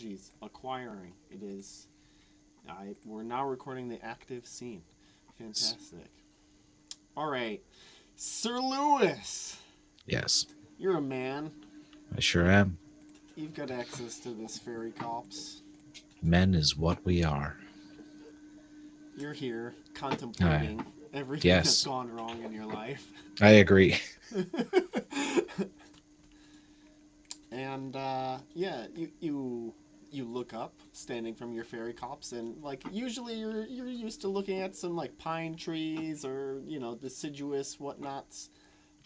apologies. Acquiring. It is. We're now recording the active scene. Fantastic. All right. Ser Llewellys. Yes, You're a man. I sure am. You've got access to this fairy copse. Men is what we are. You're here Aye. contemplating everything that's Yes, gone wrong in your life. I agree. And yeah, you look up, standing from your fairy copse, and like usually you're used to looking at some like pine trees or deciduous whatnots,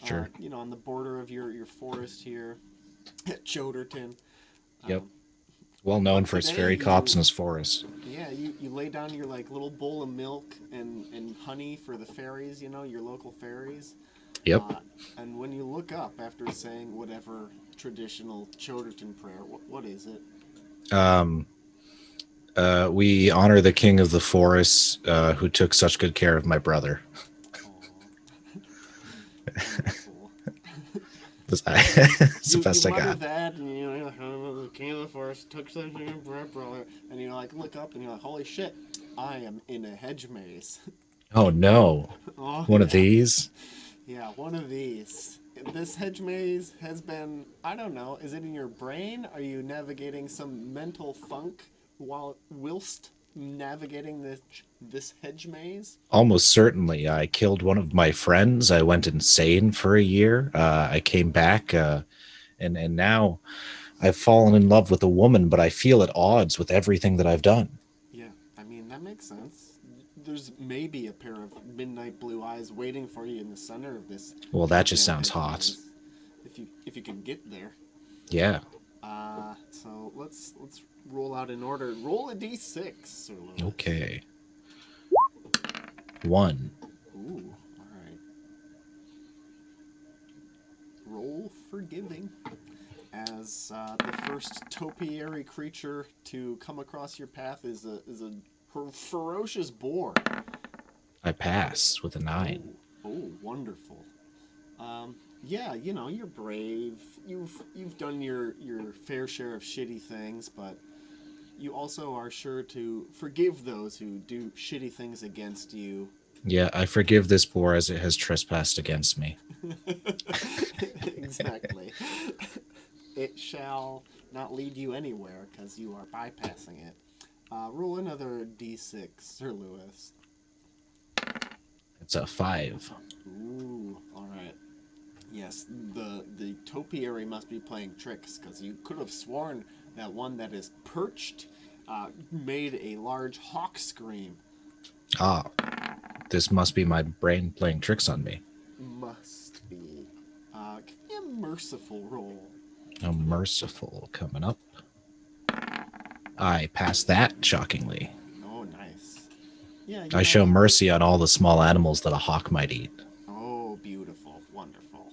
Sure. on the border of your forest here at Choderton. Yep. Um, Well known but for its today fairy copse and its forest. you lay down your like little bowl of milk and honey for the fairies, your local fairies. Yep. And when you look up after saying whatever traditional Choderton prayer, what is it? We honor the king of the forest who took such good care of my brother. Wonderful. It's the You best I mutter got. that, and the king of the forest took such a brother, and you like look up, and you're like, holy shit, I am in a hedge maze. Oh no. Oh One of yeah, these? yeah, one of these. This hedge maze has been, I don't know, is it in your brain? Are you navigating some mental funk whilst navigating this hedge maze? Almost certainly. I killed one of my friends. I went insane for a year. I came back, and now I've fallen in love with a woman, but I feel at odds with everything that I've done. Yeah, I mean, that makes sense. There's maybe a pair of midnight blue eyes waiting for you in the center of this Well, that just goddamn sounds hedge hot. maze. If you can get there. Yeah. So let's roll out in order. Roll a d6, Sir Lewis. Okay. 1. Ooh, all right. Roll forgiving. As the first topiary creature to come across your path is a ferocious boar. I pass with a 9. Oh, wonderful. Yeah, you're brave. You've done your fair share of shitty things, but you also are sure to forgive those who do shitty things against you. Yeah, I forgive this boar as it has trespassed against me. Exactly. It shall not lead you anywhere because you are bypassing it. Roll another d6, Sir Lewis. It's a 5. Ooh, all right. Yes, the topiary must be playing tricks because you could have sworn that one that is perched made a large hawk scream. Ah, this must be my brain playing tricks on me. Must be. Give me a merciful roll. A merciful coming up. I passed that, shockingly. Oh, nice. Yeah, I show mercy on all the small animals that a hawk might eat. Oh, beautiful. Wonderful.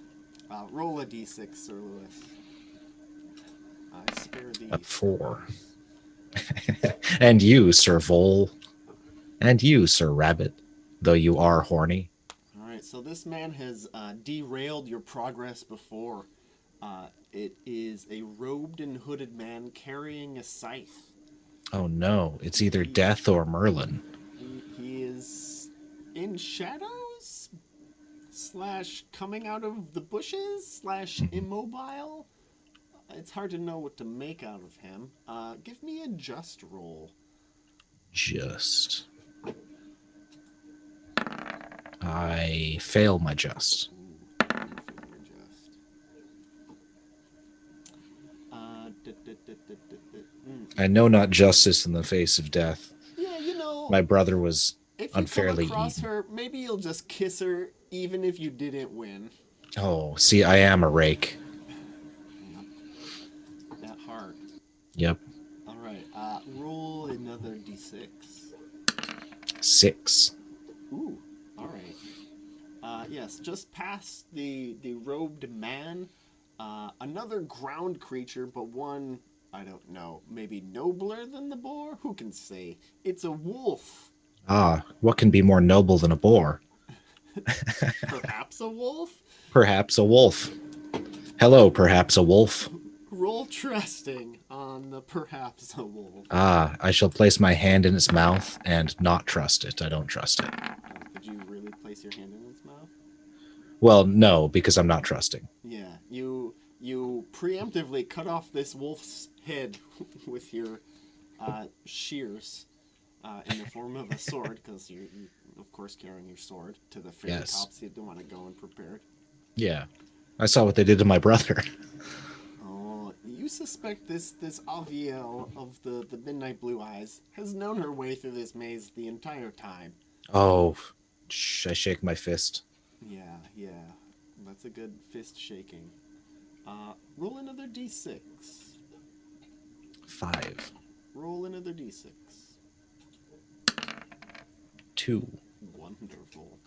Roll a d6, Sir Lewis. I spare thee. A 4. And you, Sir Vole. And you, Sir Rabbit, though you are horny. All right, so this man has derailed your progress before. It is a robed and hooded man carrying a scythe. Oh no, it's either Death or Merlin. He is in shadows slash coming out of the bushes slash immobile. It's hard to know what to make out of him. Give me a just roll. Just. I fail my just. Ooh, you fail your just. I know not justice in the face of death. Yeah, My brother was if you unfairly come across eaten. her, maybe you'll just kiss her, even if you didn't win. Oh, see, I am a rake. Yep. That hard. Yep. All right. Roll another d6. 6. Ooh. All right. Yes, just past the robed man, another ground creature, but one, I don't know, maybe nobler than the boar. Who can say? It's a wolf. Ah, what can be more noble than a boar? Perhaps a wolf. Perhaps a wolf. Hello, perhaps a wolf. roll trusting on the perhaps a wolf. Ah, I shall place my hand in its mouth and not trust it. I don't trust it. Did you really place your hand in its mouth? Well, no, because I'm not trusting. Yeah, you preemptively cut off this wolf's head with your shears in the form of a sword, because you're of course carrying your sword to the very Yes. top, so you don't want to go unprepared. Yeah. I saw what they did to my brother. Oh, you suspect this Aviel of the Midnight Blue Eyes has known her way through this maze the entire time. Oh, I shake my fist. Yeah, that's a good fist shaking. Roll another d6. 5. Roll another d6. 2. Wonderful.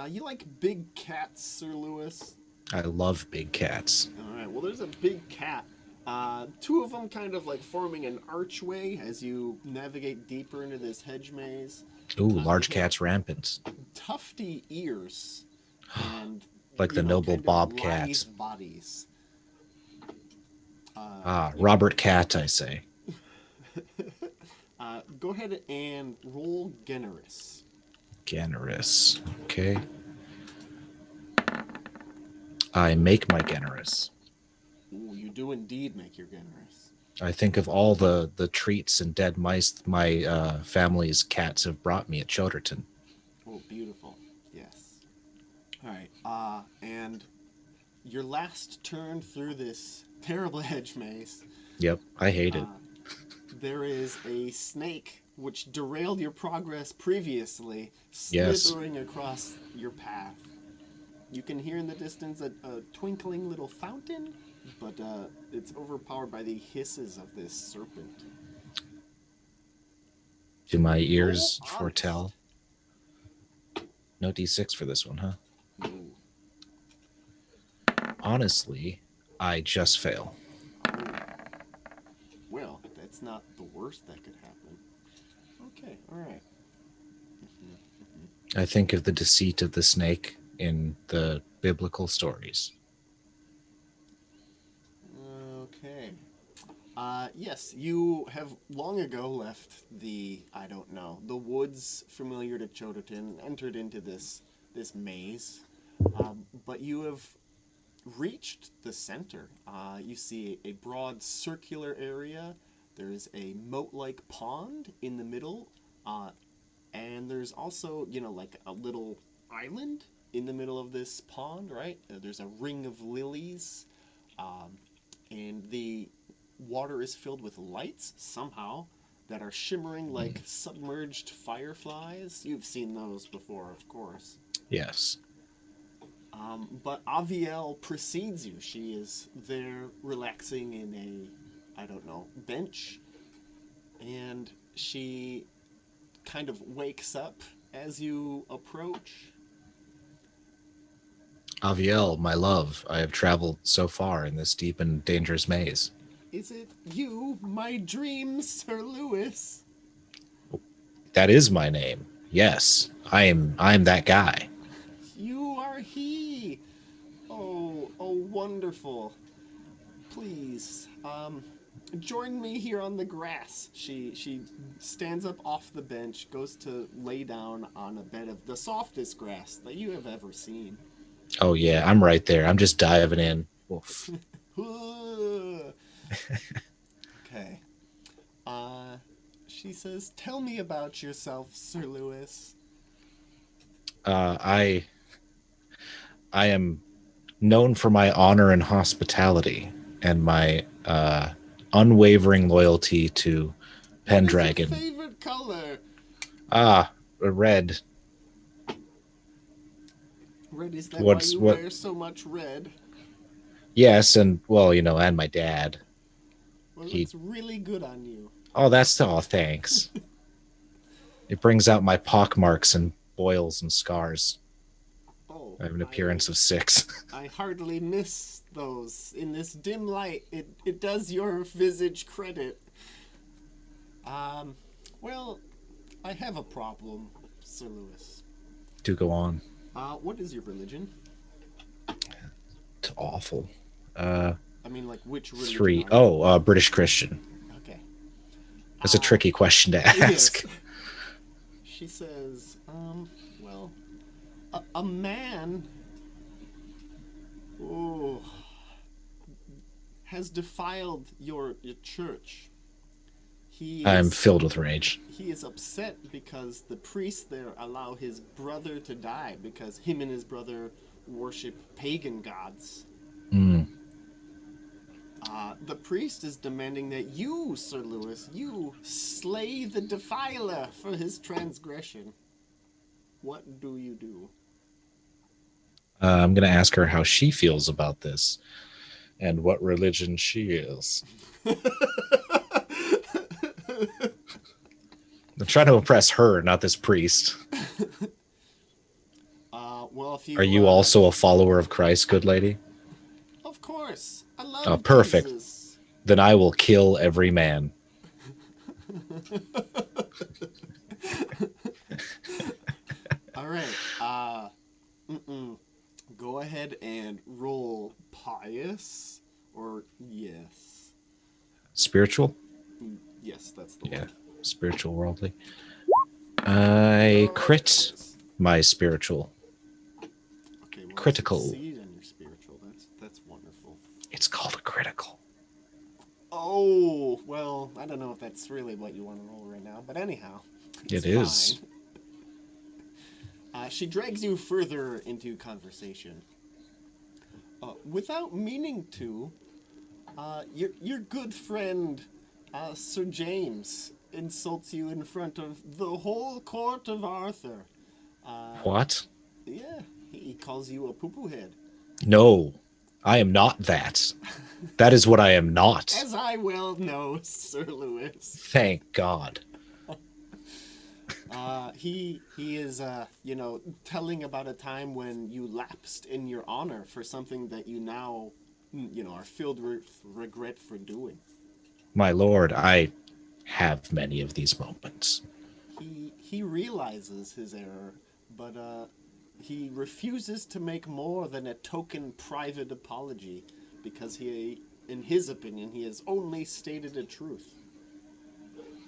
You like big cats, Sir Lewis? I love big cats. All right. Well, there's a big cat. Two of them kind of like forming an archway as you navigate deeper into this hedge maze. Ooh, large cats rampant. Tufty ears and Like the noble kind of bobcat. lithe bodies. Robert Cat, I say. Go ahead and roll generous. Generous. Okay. I make my generous. Ooh, you do indeed make your generous. I think of all the treats and dead mice my family's cats have brought me at Childerton. Oh, beautiful. Yes. All right. And your last turn through this terrible hedge maze. Yep, I hate it. There is a snake which derailed your progress previously, Yes. slithering across your path. You can hear in the distance a twinkling little fountain, but it's overpowered by the hisses of this serpent. Do my ears Roll foretell? No D6 for this one, huh? No. Honestly, I just fail. Well, that's not the worst that could happen. Okay, all right. I think of the deceit of the snake in the biblical stories. Okay. Yes, you have long ago left the woods familiar to Choderton, entered into this maze, but you have reached the center. You see a broad circular area. There's a moat-like pond in the middle, and there's also, like a little island in the middle of this pond, right? There's a ring of lilies, and the water is filled with lights, somehow, that are shimmering like submerged fireflies. You've seen those before, of course. Yes. But Aviel precedes you. She is there relaxing in a bench, and she kind of wakes up as you approach. Aviel, my love, I have traveled so far in this deep and dangerous maze. Is it you, my dream, Sir Lewis? That is my name. Yes, I am that guy. You are he. Oh, wonderful. Please, join me here on the grass. She stands up off the bench, goes to lay down on a bed of the softest grass that you have ever seen. Oh yeah, I'm right there. I'm just diving in. Woof. Okay. She says, "Tell me about yourself, Sir Lewis." I am known for my honor and hospitality and my unwavering loyalty to Pendragon. What is your favorite color? Red. Red, is that why you wear so much red? Yes, and well, and my dad. Well, it looks really good on you. Oh, thanks. It brings out my pockmarks and boils and scars. Oh, I have an appearance of 6. I hardly miss those. In this dim light, it does your visage credit. Well, I have a problem, Sir Lewis. Do go on. What is your religion? It's awful. I mean, like, which religion 3. are you? Oh, British Christian. Okay. That's a tricky question to Yes. ask. She says, well, a man, oh, has defiled your church. He I'm is filled with rage. he is upset because the priests there allow his brother to die because him and his brother worship pagan gods. Mm. The priest is demanding that you, Sir Lewis, you slay the defiler for his transgression. What do you do? I'm going to ask her how she feels about this and what religion she is. I'm trying to impress her, not this priest. Well, if Are you, you also a follower of Christ, good lady? of course, I Oh, love perfect. Jesus. Then I will kill every man. All right. Go ahead and roll pious or yes. Spiritual? Yes, that's the Yeah. one. Spiritual, worldly. I crit Nice. my spiritual. Okay, well, Critical. succeed in your spiritual. That's wonderful. It's called a critical. Oh, well, I don't know if that's really what you want to roll right now, but anyhow, it's It fine. is. She drags you further into conversation. Without meaning to, your good friend, Sir James, insults you in front of the whole court of Arthur. Uh, What? yeah, he calls you a poo-poo head. No, I am not that. That is what I am not. As I well know, Sir Lewis. Thank God. He is telling about a time when you lapsed in your honor for something that you now are filled with regret for doing. My lord, I have many of these moments. He realizes his error, but he refuses to make more than a token private apology because he, in his opinion, he has only stated a truth.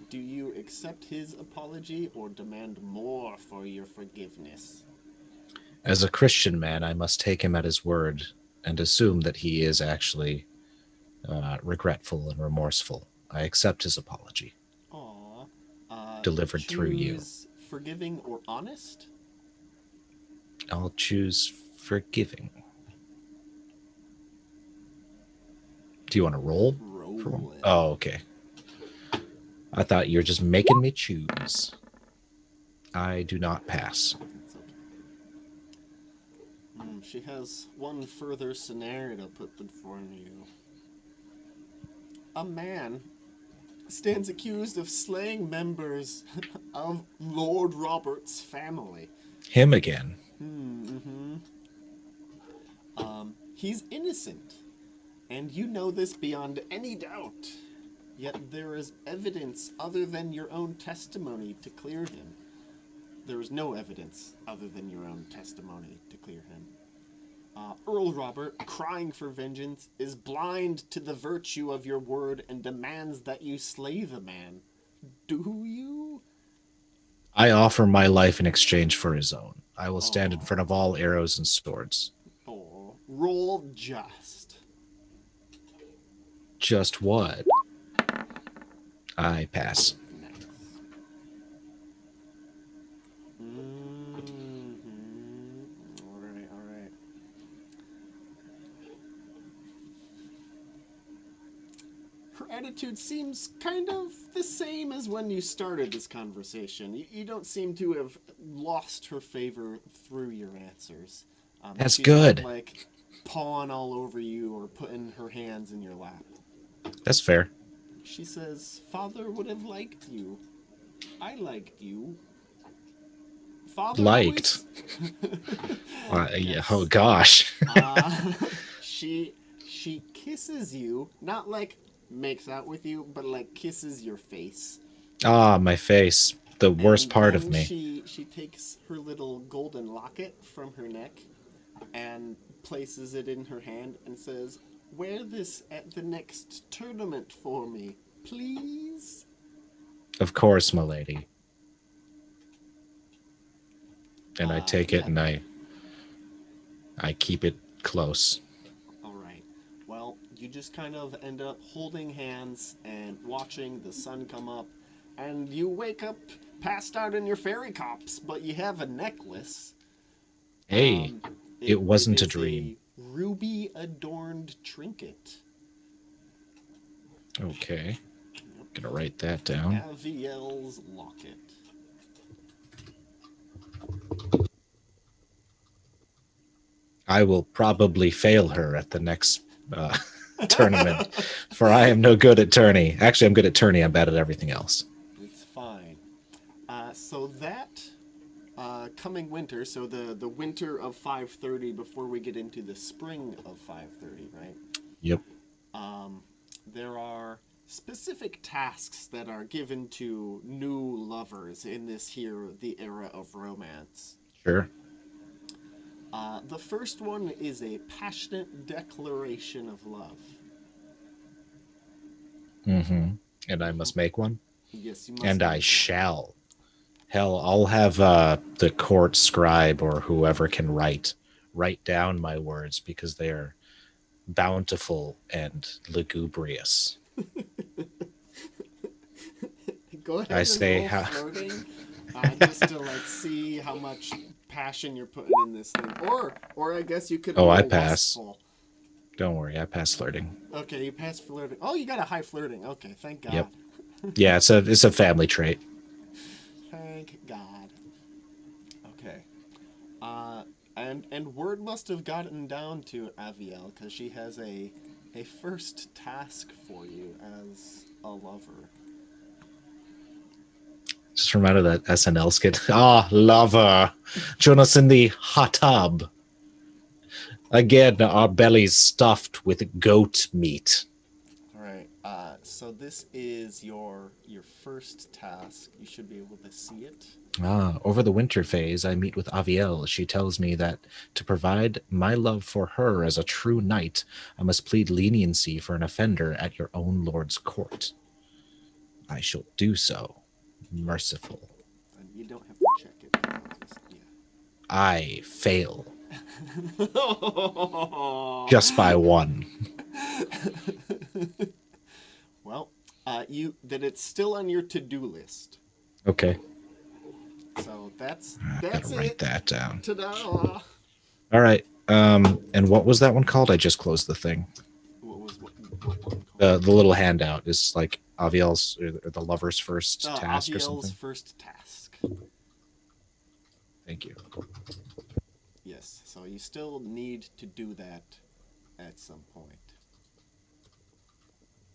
Do you accept his apology or demand more for your forgiveness? As a Christian man, I must take him at his word and assume that he is actually regretful and remorseful. I accept his apology, Aw. delivered through you. Choose forgiving or honest? I'll choose forgiving. Do you want to roll? For one? Roll it. Oh, okay. I thought you were just making me choose. I do not pass. It's okay. She has one further scenario to put before you. A man stands accused of slaying members of Lord Robert's family. Him again. He's innocent, and you know this beyond any doubt. Yet there is evidence other than your own testimony to clear him. There is no evidence other than your own testimony to clear him. Earl Robert, crying for vengeance, is blind to the virtue of your word and demands that you slay the man. Do you? I offer my life in exchange for his own. I will stand in Oh, front of all arrows and swords. oh. Roll just. Just what? I pass. Nice. Mm-hmm. All right, all right. Her attitude seems kind of the same as when you started this conversation. You don't seem to have lost her favor through your answers. That's She's not good. like pawing all over you or putting her hands in your lap. That's fair. She says, Father would have liked you. I liked you. Father Liked. always... Yeah, Yes. oh gosh. She kisses you, not like makes out with you, but like kisses your face. My face. The worst And part then of me. she takes her little golden locket from her neck and places it in her hand and says, wear this at the next tournament for me, please? Of course, my lady. And I take it Yeah. and I keep it close. All right. Well, you just kind of end up holding hands and watching the sun come up, and you wake up passed out in your fairy cops, but you have a necklace. Hey, it It wasn't a is dream. a ruby adorned trinket. Okay. Yep. Gonna write that down. Aviel's locket. I will probably fail her at the next tournament, for I am no good at tourney. Actually, I'm good at tourney. I'm bad at everything else. It's fine. So that coming winter, so the winter of 530 before we get into the spring of 530, right? Yep. There are specific tasks that are given to new lovers in this here, the era of romance. Sure. The first one is a passionate declaration of love. Mm-hmm. And I must make one. Yes, you must. And I shall. Hell, I'll have the court scribe or whoever can write down my words because they are bountiful and lugubrious. Go ahead I and say roll how flirting, just to like see how much passion you're putting in this thing. Or I guess you could. Oh, roll I pass. lustful. Don't worry, I pass flirting. Okay, you pass flirting. Oh, you got a high flirting. Okay, thank God. Yep. Yeah, it's a family trait. Thank God. Okay. And word must have gotten down to Aviel because she has a first task for you as a lover. Just reminded that SNL skit. Ah, lover. Join us in the hot tub. Again, our bellies stuffed with goat meat. All right. So this is your first task. You should be able to see it. Over the winter phase, I meet with Aviel. She tells me that to provide my love for her as a true knight, I must plead leniency for an offender at your own lord's court. I shall do so. Merciful. And you don't have to check it. Just, yeah. I fail. Just by one. Well, that it's still on your to-do list. Okay. So that's Gotta write that down. Ta-da! All right. And what was that one called? I just closed the thing. What one called? The little handout is like Aviel's or the lover's first task or something. Aviel's first task. Thank you. Yes. So you still need to do that at some point.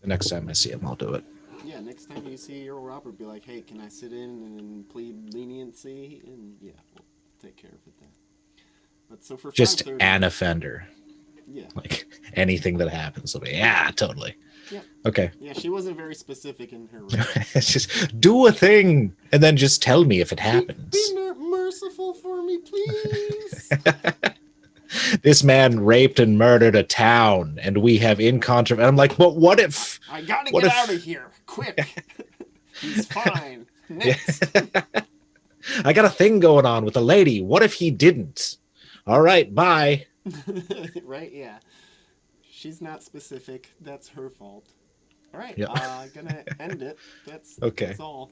The next time I see him, I'll do it. Yeah, next time you see Earl Robert, be like, hey, can I sit in and plead leniency? And yeah, we'll take care of it then. But so for Just 5:30, an offender. Yeah. Like anything that happens will be, yeah, totally. Yeah. Okay. Yeah, she wasn't very specific in her. It's just do a thing and then just tell me if it happens. Be merciful for me, please. This man raped and murdered a town, and we have and I'm like, but what if? I gotta get out of here, quick. He's fine. Next. I got a thing going on with a lady. What if he didn't? All right, bye. Right? Yeah. She's not specific. That's her fault. All right. Yep. Gonna end it. That's okay. That's all.